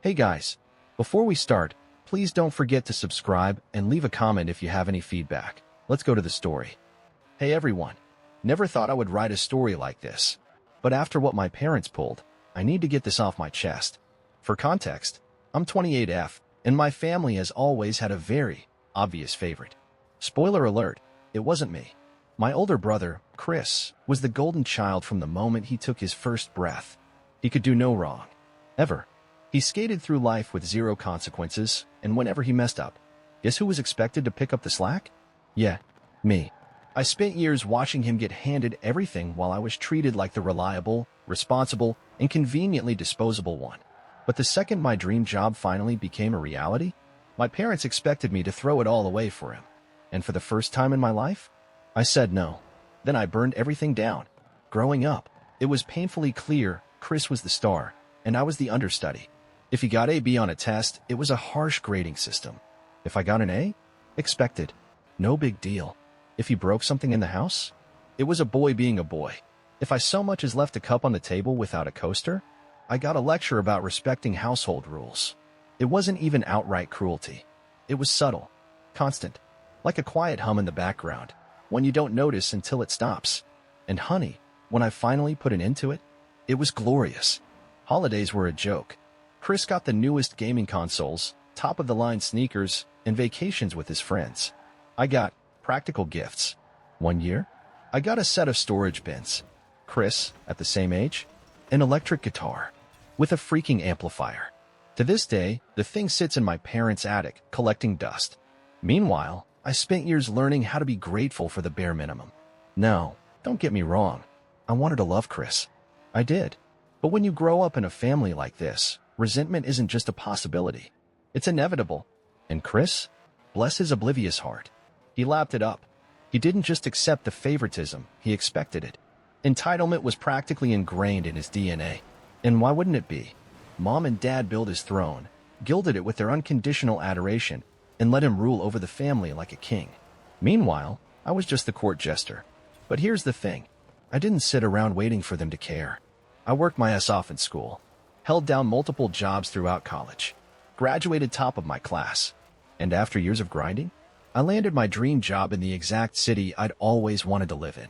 Hey guys, before we start, please don't forget to subscribe and leave a comment if you have any feedback. Let's go to the story. Hey everyone, never thought I would write a story like this. But after what my parents pulled, I need to get this off my chest. For context, I'm 28F, and my family has always had a very obvious favorite. Spoiler alert, it wasn't me. My older brother, Chris, was the golden child from the moment he took his first breath. He could do no wrong. Ever. He skated through life with zero consequences, and whenever he messed up, guess who was expected to pick up the slack? Yeah, me. I spent years watching him get handed everything while I was treated like the reliable, responsible, and conveniently disposable one. But the second my dream job finally became a reality, my parents expected me to throw it all away for him. And for the first time in my life, I said no. Then I burned everything down. Growing up, it was painfully clear Chris was the star, and I was the understudy. If he got a B on a test, it was a harsh grading system. If I got an A, expected. No big deal. If he broke something in the house, it was a boy being a boy. If I so much as left a cup on the table without a coaster, I got a lecture about respecting household rules. It wasn't even outright cruelty. It was subtle, constant, like a quiet hum in the background, when you don't notice until it stops. And honey, when I finally put an end to it, it was glorious. Holidays were a joke. Chris got the newest gaming consoles, top-of-the-line sneakers, and vacations with his friends. I got practical gifts. One year, I got a set of storage bins. Chris, at the same age, an electric guitar with a freaking amplifier. To this day, the thing sits in my parents' attic, collecting dust. Meanwhile, I spent years learning how to be grateful for the bare minimum. No, don't get me wrong. I wanted to love Chris. I did. But when you grow up in a family like this, resentment isn't just a possibility. It's inevitable. And Chris, bless his oblivious heart, he lapped it up. He didn't just accept the favoritism, he expected it. Entitlement was practically ingrained in his DNA. And why wouldn't it be? Mom and Dad built his throne, gilded it with their unconditional adoration, and let him rule over the family like a king. Meanwhile, I was just the court jester. But here's the thing. I didn't sit around waiting for them to care. I worked my ass off in school, held down multiple jobs throughout college, graduated top of my class, and after years of grinding, I landed my dream job in the exact city I'd always wanted to live in.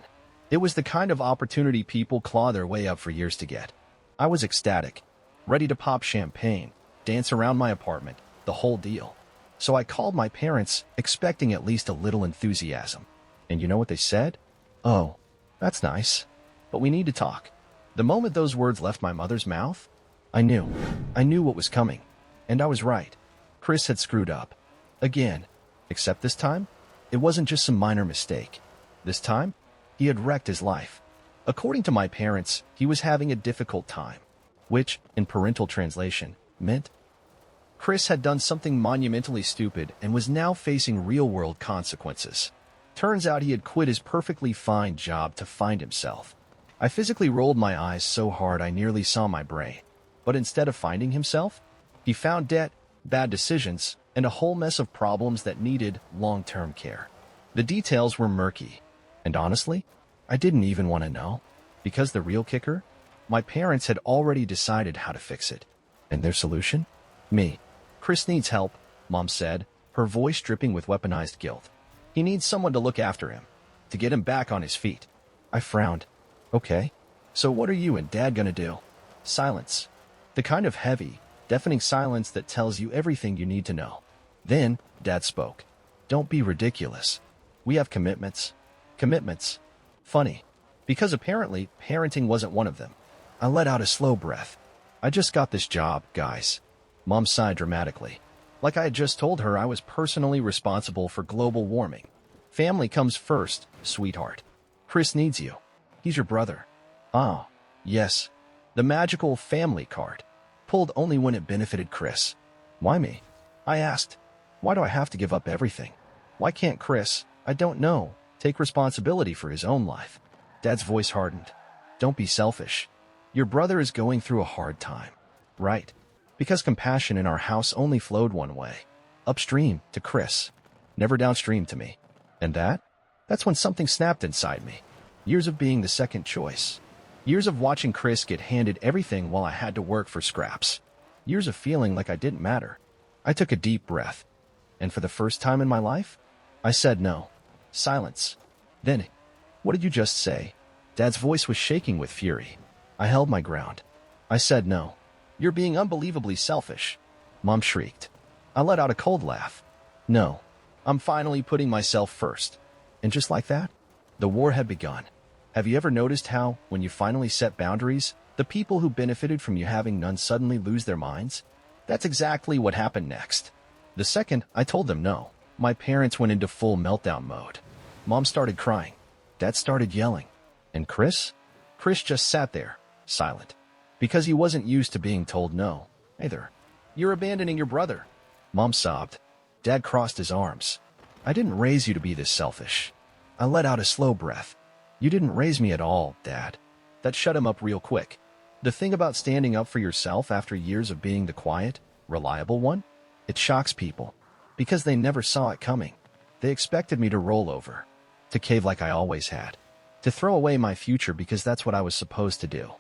It was the kind of opportunity people claw their way up for years to get. I was ecstatic, ready to pop champagne, dance around my apartment, the whole deal. So I called my parents, expecting at least a little enthusiasm. And you know what they said? Oh, that's nice, but we need to talk. The moment those words left my mother's mouth, I knew what was coming. And I was right. Chris had screwed up. Again. Except this time, it wasn't just some minor mistake. This time, he had wrecked his life. According to my parents, he was having a difficult time, which, in parental translation, meant Chris had done something monumentally stupid and was now facing real-world consequences. Turns out he had quit his perfectly fine job to find himself. I physically rolled my eyes so hard I nearly saw my brain. But instead of finding himself, he found debt, bad decisions, and a whole mess of problems that needed long-term care. The details were murky, and honestly, I didn't even want to know. Because the real kicker? My parents had already decided how to fix it. And their solution? Me. Chris needs help, Mom said, her voice dripping with weaponized guilt. He needs someone to look after him, to get him back on his feet. I frowned. Okay, so what are you and Dad gonna do? Silence. The kind of heavy, deafening silence that tells you everything you need to know. Then, Dad spoke. Don't be ridiculous. We have commitments. Commitments. Funny. Because apparently, parenting wasn't one of them. I let out a slow breath. I just got this job, guys. Mom sighed dramatically. Like I had just told her I was personally responsible for global warming. Family comes first, sweetheart. Chris needs you. He's your brother. Ah, yes. The magical family card. Pulled only when it benefited Chris. Why me? I asked. Why do I have to give up everything? Why can't Chris, I don't know, take responsibility for his own life? Dad's voice hardened. Don't be selfish. Your brother is going through a hard time. Right. Because compassion in our house only flowed one way. Upstream, to Chris. Never downstream to me. And that's when something snapped inside me. Years of being the second choice. Years of watching Chris get handed everything while I had to work for scraps. Years of feeling like I didn't matter. I took a deep breath, and for the first time in my life, I said no. Silence. Then, what did you just say? Dad's voice was shaking with fury. I held my ground. I said no. You're being unbelievably selfish. Mom shrieked. I let out a cold laugh. No. I'm finally putting myself first. And just like that, the war had begun. Have you ever noticed how, when you finally set boundaries, the people who benefited from you having none suddenly lose their minds? That's exactly what happened next. The second I told them no, my parents went into full meltdown mode. Mom started crying. Dad started yelling. And Chris? Chris just sat there, silent. Because he wasn't used to being told no, either. You're abandoning your brother. Mom sobbed. Dad crossed his arms. I didn't raise you to be this selfish. I let out a slow breath. You didn't raise me at all, Dad. That shut him up real quick. The thing about standing up for yourself after years of being the quiet, reliable one? It shocks people. Because they never saw it coming. They expected me to roll over. To cave like I always had. To throw away my future because that's what I was supposed to do.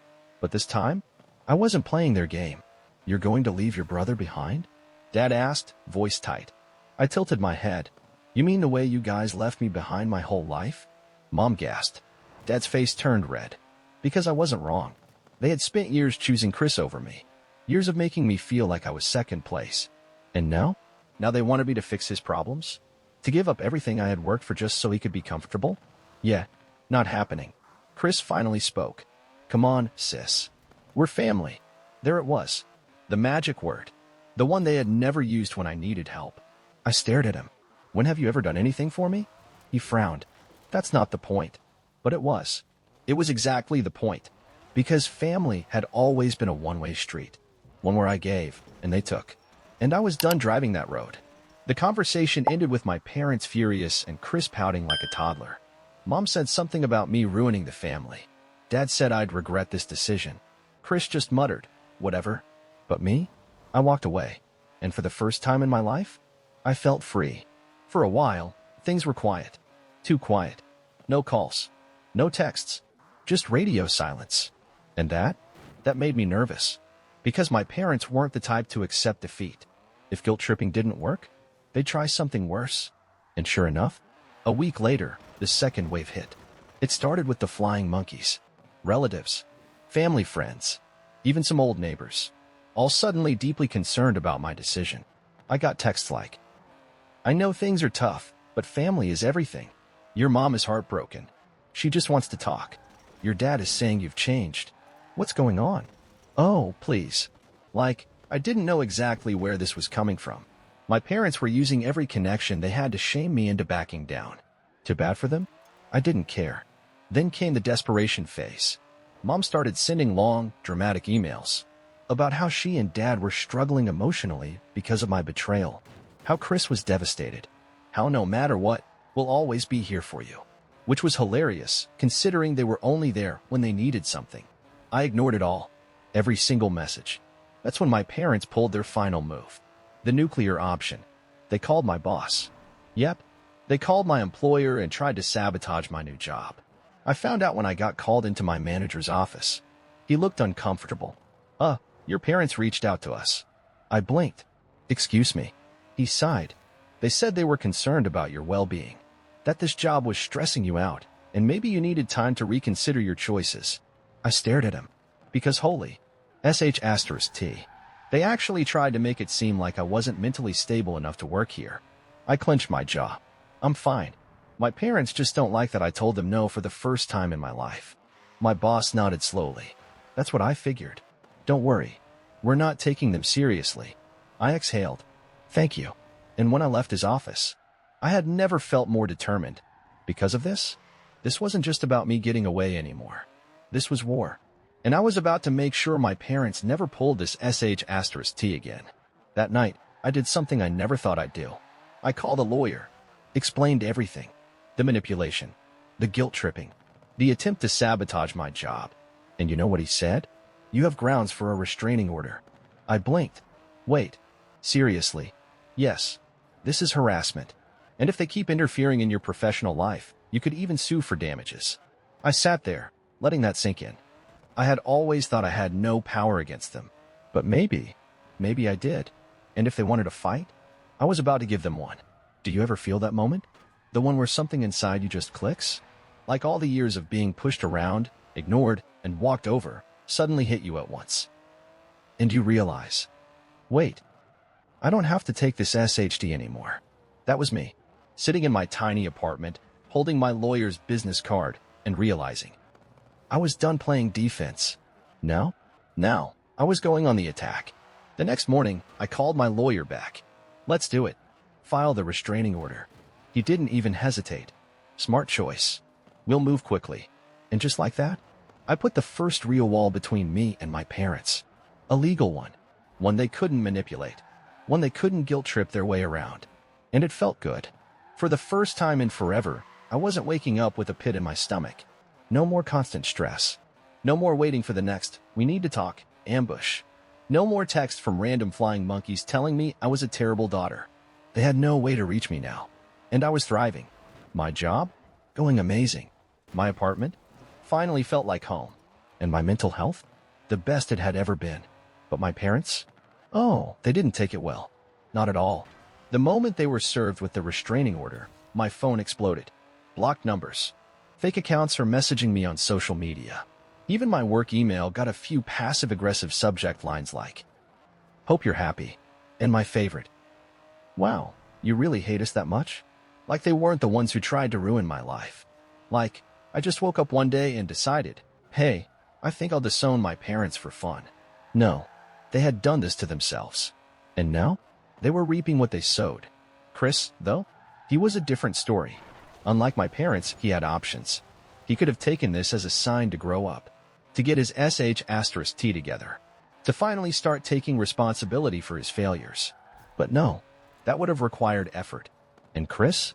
But this time, I wasn't playing their game. You're going to leave your brother behind? Dad asked, voice tight. I tilted my head. You mean the way you guys left me behind my whole life? Mom gasped. Dad's face turned red. Because I wasn't wrong. They had spent years choosing Chris over me. Years of making me feel like I was second place. And now? Now they wanted me to fix his problems? To give up everything I had worked for just so he could be comfortable? Yeah, not happening. Chris finally spoke. Come on, sis. We're family. There it was. The magic word. The one they had never used when I needed help. I stared at him. When have you ever done anything for me? He frowned. That's not the point. But it was. It was exactly the point. Because family had always been a one-way street. One where I gave, and they took. And I was done driving that road. The conversation ended with my parents furious and Chris pouting like a toddler. Mom said something about me ruining the family. Dad said I'd regret this decision. Chris just muttered, whatever. But me? I walked away. And for the first time in my life, I felt free. For a while, things were quiet. Too quiet. No calls. No texts. Just radio silence. And that made me nervous. Because my parents weren't the type to accept defeat. If guilt tripping didn't work, they'd try something worse. And sure enough, a week later, the second wave hit. It started with the flying monkeys. Relatives. Family friends. Even some old neighbors. All suddenly deeply concerned about my decision. I got texts like, I know things are tough, but family is everything. Your mom is heartbroken. She just wants to talk. Your dad is saying you've changed. What's going on? Oh, please. Like, I didn't know exactly where this was coming from. My parents were using every connection they had to shame me into backing down. Too bad for them? I didn't care. Then came the desperation phase. Mom started sending long, dramatic emails about how she and Dad were struggling emotionally because of my betrayal. How Chris was devastated. How no matter what, we'll always be here for you. Which was hilarious, considering they were only there when they needed something. I ignored it all. Every single message. That's when my parents pulled their final move. The nuclear option. They called my boss. Yep, they called my employer and tried to sabotage my new job. I found out when I got called into my manager's office. He looked uncomfortable. Your parents reached out to us. I blinked. Excuse me. He sighed. They said they were concerned about your well-being. That this job was stressing you out, and maybe you needed time to reconsider your choices. I stared at him. Because holy. *T. They actually tried to make it seem like I wasn't mentally stable enough to work here. I clenched my jaw. I'm fine. My parents just don't like that I told them no for the first time in my life. My boss nodded slowly. That's what I figured. Don't worry. We're not taking them seriously. I exhaled. Thank you. And when I left his office, I had never felt more determined. Because of this? This wasn't just about me getting away anymore. This was war. And I was about to make sure my parents never pulled this *T again. That night, I did something I never thought I'd do. I called a lawyer. Explained everything. The manipulation. The guilt tripping. The attempt to sabotage my job. And you know what he said? You have grounds for a restraining order. I blinked. Wait. Seriously? Yes. This is harassment. And if they keep interfering in your professional life, you could even sue for damages. I sat there, letting that sink in. I had always thought I had no power against them. But maybe maybe I did. And if they wanted a fight, I was about to give them one. Do you ever feel that moment? The one where something inside you just clicks? Like all the years of being pushed around, ignored, and walked over, suddenly hit you at once. And you realize, wait, I don't have to take this SHD anymore. That was me, sitting in my tiny apartment, holding my lawyer's business card, and realizing I was done playing defense. Now, I was going on the attack. The next morning, I called my lawyer back. Let's do it. File the restraining order. He didn't even hesitate. Smart choice. We'll move quickly. And just like that, I put the first real wall between me and my parents. A legal one. One they couldn't manipulate. One they couldn't guilt-trip their way around. And it felt good. For the first time in forever, I wasn't waking up with a pit in my stomach. No more constant stress. No more waiting for the next, we need to talk, ambush. No more text from random flying monkeys telling me I was a terrible daughter. They had no way to reach me now. And I was thriving. My job? Going amazing. My apartment? Finally felt like home. And my mental health? The best it had ever been. But my parents? Oh, they didn't take it well. Not at all. The moment they were served with the restraining order, my phone exploded. Blocked numbers. Fake accounts are messaging me on social media. Even my work email got a few passive-aggressive subject lines like, "Hope you're happy." And my favorite, "Wow, you really hate us that much?" Like they weren't the ones who tried to ruin my life. Like, I just woke up one day and decided, hey, I think I'll disown my parents for fun. No, they had done this to themselves. And now, they were reaping what they sowed. Chris, though, he was a different story. Unlike my parents, he had options. He could have taken this as a sign to grow up, to get his SH*T together, to finally start taking responsibility for his failures. But no, that would have required effort. And Chris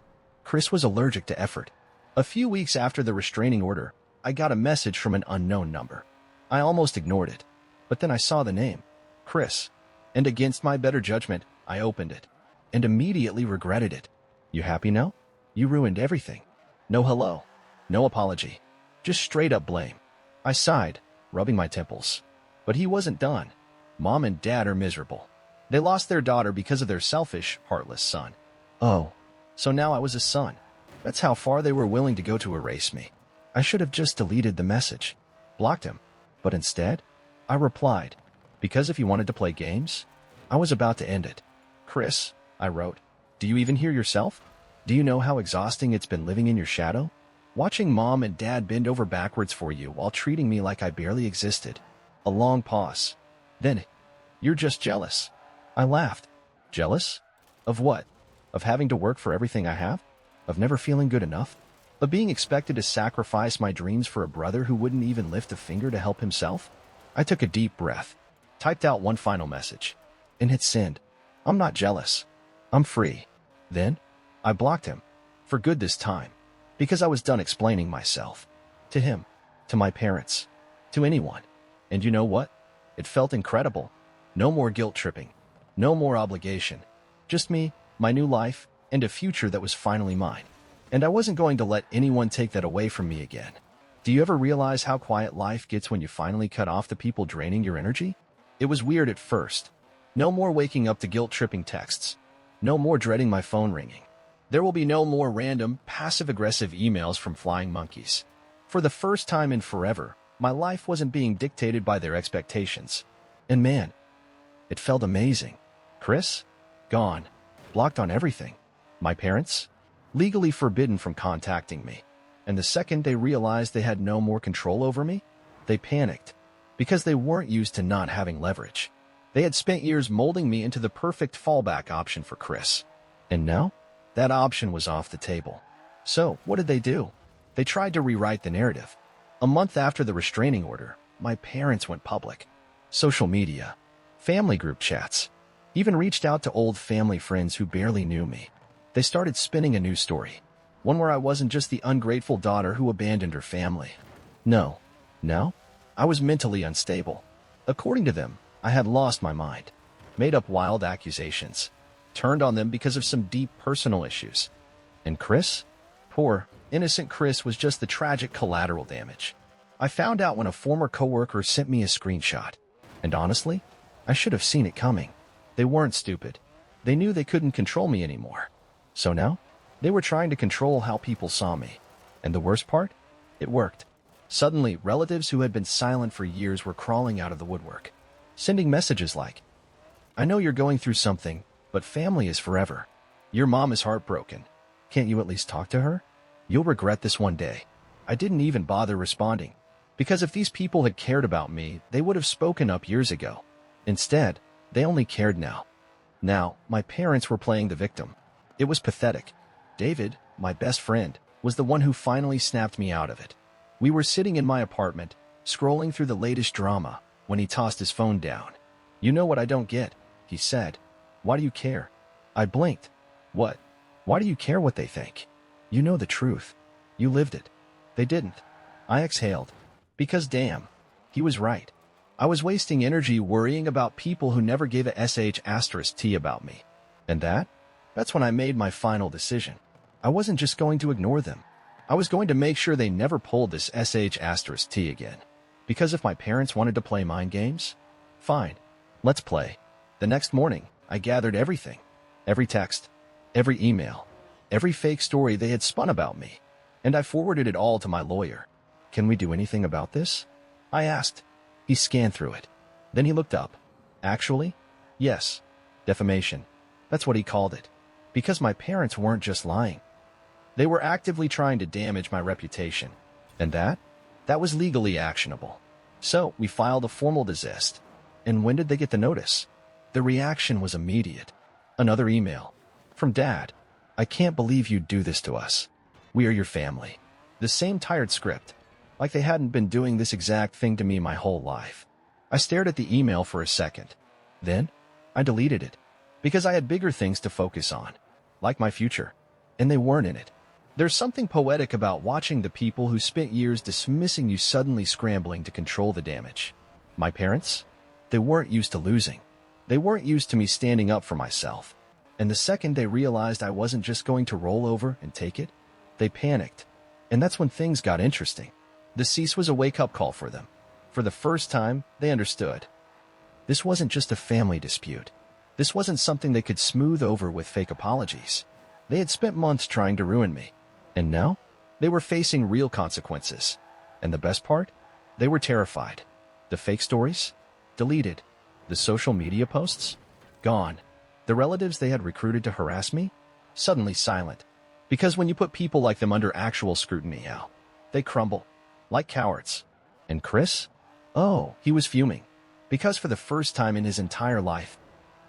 was allergic to effort. A few weeks after the restraining order, I got a message from an unknown number. I almost ignored it, but then I saw the name, Chris, and against my better judgment, I opened it, and immediately regretted it. You happy now? You ruined everything. No hello, no apology, just straight up blame. I sighed, rubbing my temples. But he wasn't done. Mom and Dad are miserable. They lost their daughter because of their selfish, heartless son. Oh, so now I was a son. That's how far they were willing to go to erase me. I should have just deleted the message, blocked him. But instead, I replied, because if you wanted to play games, I was about to end it. Chris, I wrote, do you even hear yourself? Do you know how exhausting it's been living in your shadow? Watching Mom and Dad bend over backwards for you while treating me like I barely existed. A long pause. Then, you're just jealous. I laughed. Jealous? Of what? Of having to work for everything I have? Of never feeling good enough? Of being expected to sacrifice my dreams for a brother who wouldn't even lift a finger to help himself? I took a deep breath, typed out one final message, and hit send. I'm not jealous. I'm free. Then, I blocked him. For good this time. Because I was done explaining myself. To him. To my parents. To anyone. And you know what? It felt incredible. No more guilt tripping. No more obligation. Just me, my new life, and a future that was finally mine. And I wasn't going to let anyone take that away from me again. Do you ever realize how quiet life gets when you finally cut off the people draining your energy? It was weird at first. No more waking up to guilt-tripping texts. No more dreading my phone ringing. There will be no more random, passive-aggressive emails from flying monkeys. For the first time in forever, my life wasn't being dictated by their expectations. And man, it felt amazing. Chris? Gone. Blocked on everything. My parents? Legally forbidden from contacting me. And the second they realized they had no more control over me, they panicked. Because they weren't used to not having leverage. They had spent years molding me into the perfect fallback option for Chris. And now, that option was off the table. So, what did they do? They tried to rewrite the narrative. A month after the restraining order, my parents went public. Social media, family group chats, even reached out to old family friends who barely knew me. They started spinning a new story. One where I wasn't just the ungrateful daughter who abandoned her family. No, I was mentally unstable. According to them, I had lost my mind, made up wild accusations, turned on them because of some deep personal issues. And Chris? Poor, innocent Chris was just the tragic collateral damage. I found out when a former coworker sent me a screenshot. And honestly, I should have seen it coming. They weren't stupid. They knew they couldn't control me anymore. So now, they were trying to control how people saw me. And the worst part? It worked. Suddenly, relatives who had been silent for years were crawling out of the woodwork, sending messages like, "I know you're going through something, but family is forever. Your mom is heartbroken. Can't you at least talk to her? You'll regret this one day." I didn't even bother responding, because if these people had cared about me, they would have spoken up years ago. Instead, they only cared now. Now, my parents were playing the victim. It was pathetic. David, my best friend, was the one who finally snapped me out of it. We were sitting in my apartment, scrolling through the latest drama, when he tossed his phone down. "You know what I don't get," he said. "Why do you care?" I blinked. "What? Why do you care what they think? You know the truth. You lived it." They didn't. I exhaled. Because damn, he was right. I was wasting energy worrying about people who never gave a sh*t about me. And that's when I made my final decision. I wasn't just going to ignore them. I was going to make sure they never pulled this sh*t again. Because if my parents wanted to play mind games, fine, let's play. The next morning, I gathered everything. Every text, every email, every fake story they had spun about me. And I forwarded it all to my lawyer. "Can we do anything about this?" I asked. He scanned through it. Then he looked up. "Actually, yes. Defamation. That's what he called it. Because my parents weren't just lying. They were actively trying to damage my reputation. And that was legally actionable. So we filed a formal desist. And when did they get the notice? The reaction was immediate. Another email. From Dad. "I can't believe you'd do this to us. We are your family." The same tired script. Like they hadn't been doing this exact thing to me my whole life. I stared at the email for a second. Then, I deleted it. Because I had bigger things to focus on. Like my future. And they weren't in it. There's something poetic about watching the people who spent years dismissing you suddenly scrambling to control the damage. My parents? They weren't used to losing. They weren't used to me standing up for myself. And the second they realized I wasn't just going to roll over and take it, they panicked. And that's when things got interesting. The cease was a wake-up call for them. For the first time, they understood. This wasn't just a family dispute. This wasn't something they could smooth over with fake apologies. They had spent months trying to ruin me. And now, they were facing real consequences. And the best part? They were terrified. The fake stories? Deleted. The social media posts? Gone. The relatives they had recruited to harass me? Suddenly silent. Because when you put people like them under actual scrutiny, they crumble. Like cowards. And Chris? Oh, he was fuming. Because for the first time in his entire life,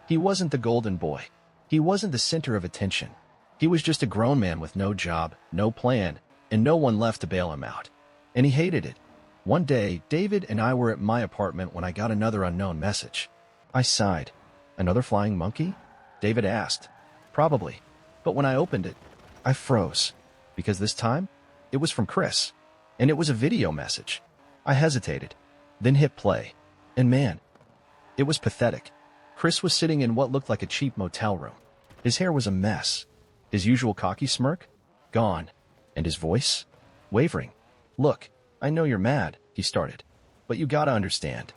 he wasn't the golden boy. He wasn't the center of attention. He was just a grown man with no job, no plan, and no one left to bail him out. And he hated it. One day, David and I were at my apartment when I got another unknown message. I sighed. "Another flying monkey?" David asked. "Probably." But when I opened it, I froze. Because this time, it was from Chris. And it was a video message. I hesitated, then hit play. And man, it was pathetic. Chris was sitting in what looked like a cheap motel room. His hair was a mess. His usual cocky smirk? Gone. And his voice? Wavering. "Look, I know you're mad," he started. "But you gotta understand.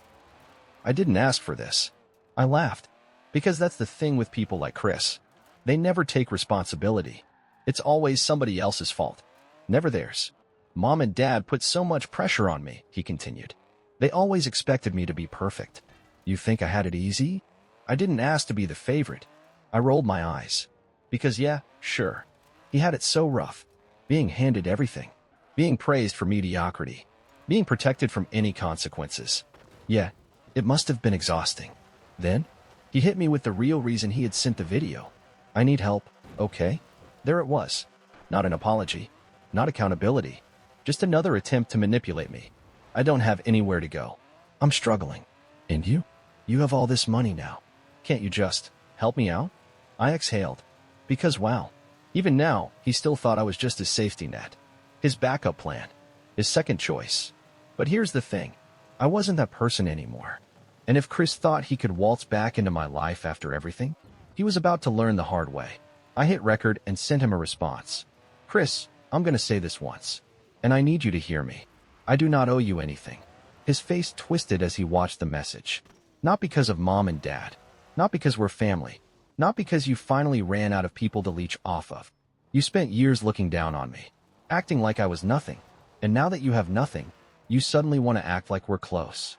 I didn't ask for this." I laughed. Because that's the thing with people like Chris. They never take responsibility. It's always somebody else's fault. Never theirs. "Mom and Dad put so much pressure on me," he continued. "They always expected me to be perfect. You think I had it easy? I didn't ask to be the favorite." I rolled my eyes. Because yeah, sure. He had it so rough. Being handed everything. Being praised for mediocrity. Being protected from any consequences. Yeah, it must have been exhausting. Then, he hit me with the real reason he had sent the video. "I need help, okay?" There it was. Not an apology. Not accountability. Just another attempt to manipulate me. I don't have anywhere to go. I'm struggling. And you? You have all this money now. Can't you just help me out? I exhaled. Because wow, even now, he still thought I was just his safety net. His backup plan. His second choice. But here's the thing. I wasn't that person anymore. And if Chris thought he could waltz back into my life after everything, he was about to learn the hard way. I hit record and sent him a response. "Chris, I'm going to say this once. And I need you to hear me. I do not owe you anything." His face twisted as he watched the message. Not because of mom and dad. Not because we're family. Not because you finally ran out of people to leech off of. You spent years looking down on me, acting like I was nothing. And now that you have nothing, you suddenly want to act like we're close.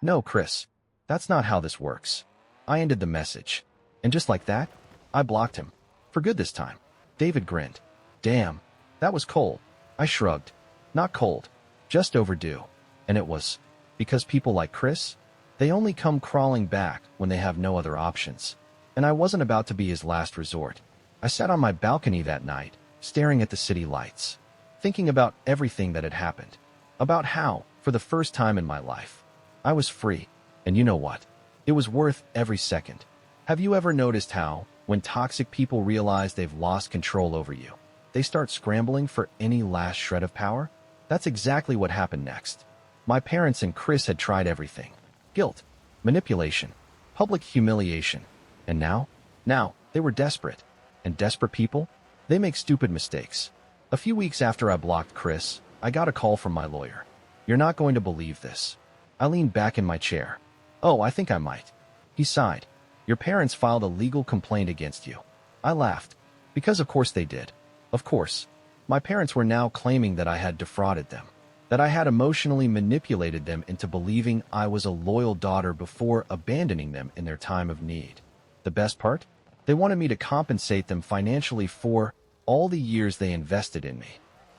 No, Chris. That's not how this works. I ended the message. And just like that, I blocked him. For good this time. David grinned. Damn, that was cold. I shrugged. Not cold. Just overdue. And it was. Because people like Chris, they only come crawling back when they have no other options. And I wasn't about to be his last resort. I sat on my balcony that night, staring at the city lights, thinking about everything that had happened. About how, for the first time in my life, I was free. And you know what? It was worth every second. Have you ever noticed how, when toxic people realize they've lost control over you, they start scrambling for any last shred of power? That's exactly what happened next. My parents and Chris had tried everything. Guilt, manipulation, public humiliation. And now they were desperate. And desperate people, they make stupid mistakes. A few weeks after I blocked Chris, I got a call from my lawyer. You're not going to believe this. I leaned back in my chair. Oh, I think I might. He sighed. Your parents filed a legal complaint against you. I laughed. Because of course they did. Of course. My parents were now claiming that I had defrauded them, that I had emotionally manipulated them into believing I was a loyal daughter before abandoning them in their time of need. The best part? They wanted me to compensate them financially for all the years they invested in me.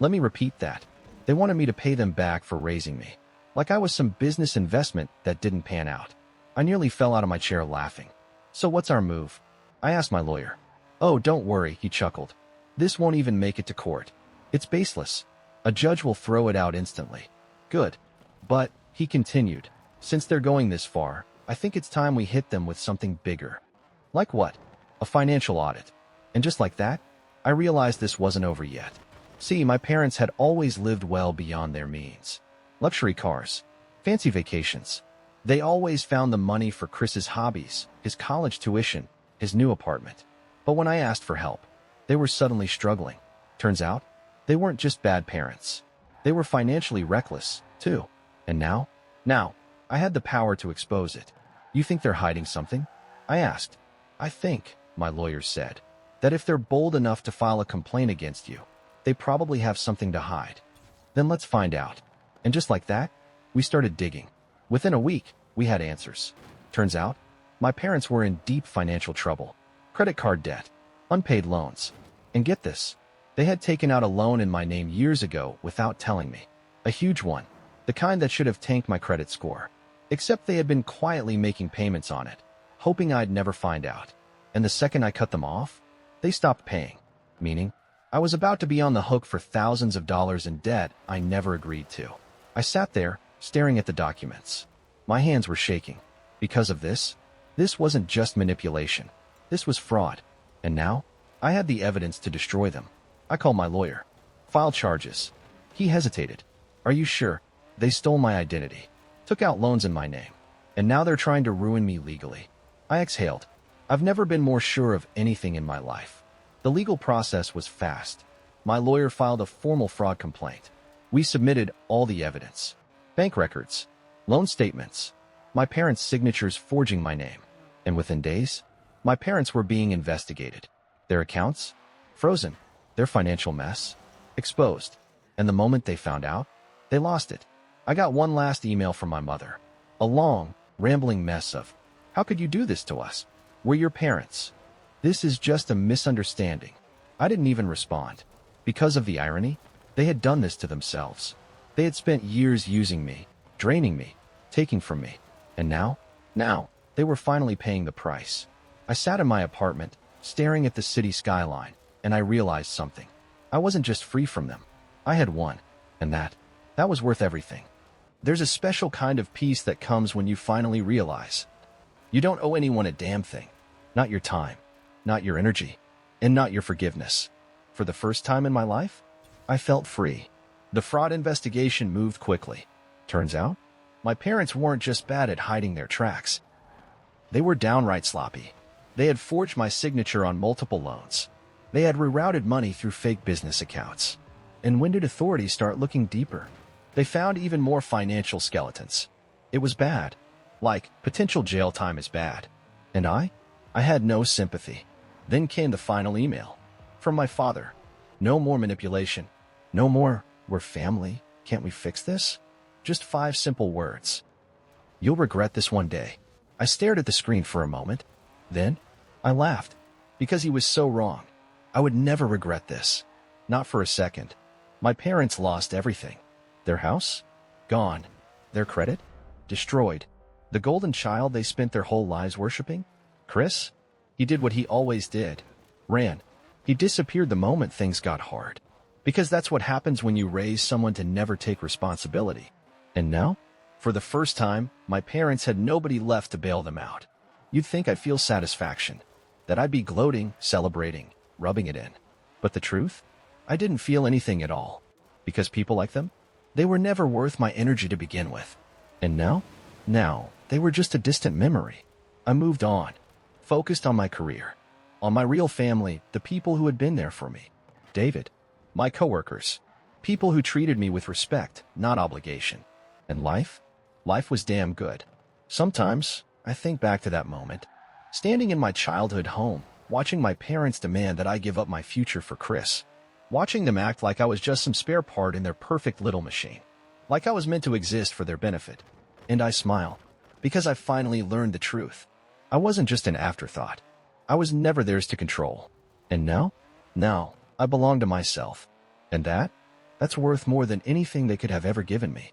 Let me repeat that. They wanted me to pay them back for raising me, like I was some business investment that didn't pan out. I nearly fell out of my chair laughing. So what's our move? I asked my lawyer. Oh, don't worry, he chuckled. This won't even make it to court. It's baseless. A judge will throw it out instantly. Good. But, he continued, since they're going this far, I think it's time we hit them with something bigger. Like what? A financial audit. And just like that, I realized this wasn't over yet. See, my parents had always lived well beyond their means. Luxury cars, fancy vacations. They always found the money for Chris's hobbies, his college tuition, his new apartment. But when I asked for help, they were suddenly struggling. Turns out, they weren't just bad parents. They were financially reckless, too. And now, I had the power to expose it. You think they're hiding something? I asked. I think, my lawyer said, that if they're bold enough to file a complaint against you, they probably have something to hide. Then let's find out. And just like that, we started digging. Within a week, we had answers. Turns out, my parents were in deep financial trouble. Credit card debt, unpaid loans. And get this, they had taken out a loan in my name years ago without telling me. A huge one, the kind that should have tanked my credit score. Except they had been quietly making payments on it, hoping I'd never find out. And the second I cut them off, they stopped paying. Meaning, I was about to be on the hook for thousands of dollars in debt I never agreed to. I sat there, staring at the documents. My hands were shaking. Because of this wasn't just manipulation. This was fraud. And now, I had the evidence to destroy them. I called my lawyer. Filed charges. He hesitated. Are you sure? They stole my identity. Took out loans in my name. And now they're trying to ruin me legally. I exhaled. I've never been more sure of anything in my life. The legal process was fast. My lawyer filed a formal fraud complaint. We submitted all the evidence. Bank records, loan statements, my parents' signatures forging my name. And within days, my parents were being investigated. Their accounts? Frozen. Their financial mess? Exposed. And the moment they found out, they lost it. I got one last email from my mother. A long, rambling mess of, how could you do this to us? We're your parents. This is just a misunderstanding. I didn't even respond. Because of the irony, they had done this to themselves. They had spent years using me, draining me, taking from me. And now, they were finally paying the price. I sat in my apartment, staring at the city skyline, and I realized something. I wasn't just free from them. I had won. And that was worth everything. There's a special kind of peace that comes when you finally realize you don't owe anyone a damn thing. Not your time, not your energy, and not your forgiveness. For the first time in my life, I felt free. The fraud investigation moved quickly. Turns out, my parents weren't just bad at hiding their tracks. They were downright sloppy. They had forged my signature on multiple loans. They had rerouted money through fake business accounts. And when did authorities start looking deeper? They found even more financial skeletons. It was bad. Like, potential jail time is bad. And I had no sympathy. Then came the final email. From my father. No more manipulation. No more, we're family. Can't we fix this? Just 5 simple words. You'll regret this one day. I stared at the screen for a moment. Then, I laughed. Because he was so wrong. I would never regret this. Not for a second. My parents lost everything. Their house? Gone. Their credit? Destroyed. The golden child they spent their whole lives worshipping? Chris? He did what he always did. Ran. He disappeared the moment things got hard. Because that's what happens when you raise someone to never take responsibility. And now? For the first time, my parents had nobody left to bail them out. You'd think I'd feel satisfaction. That I'd be gloating, celebrating, rubbing it in. But the truth? I didn't feel anything at all. Because people like them? They were never worth my energy to begin with. And now? Now, they were just a distant memory. I moved on. Focused on my career. On my real family, the people who had been there for me. David. My coworkers. People who treated me with respect, not obligation. And life? Life was damn good. Sometimes, I think back to that moment. Standing in my childhood home, watching my parents demand that I give up my future for Chris. Watching them act like I was just some spare part in their perfect little machine. Like I was meant to exist for their benefit. And I smile. Because I finally learned the truth. I wasn't just an afterthought. I was never theirs to control. And now? Now, I belong to myself. And that's worth more than anything they could have ever given me.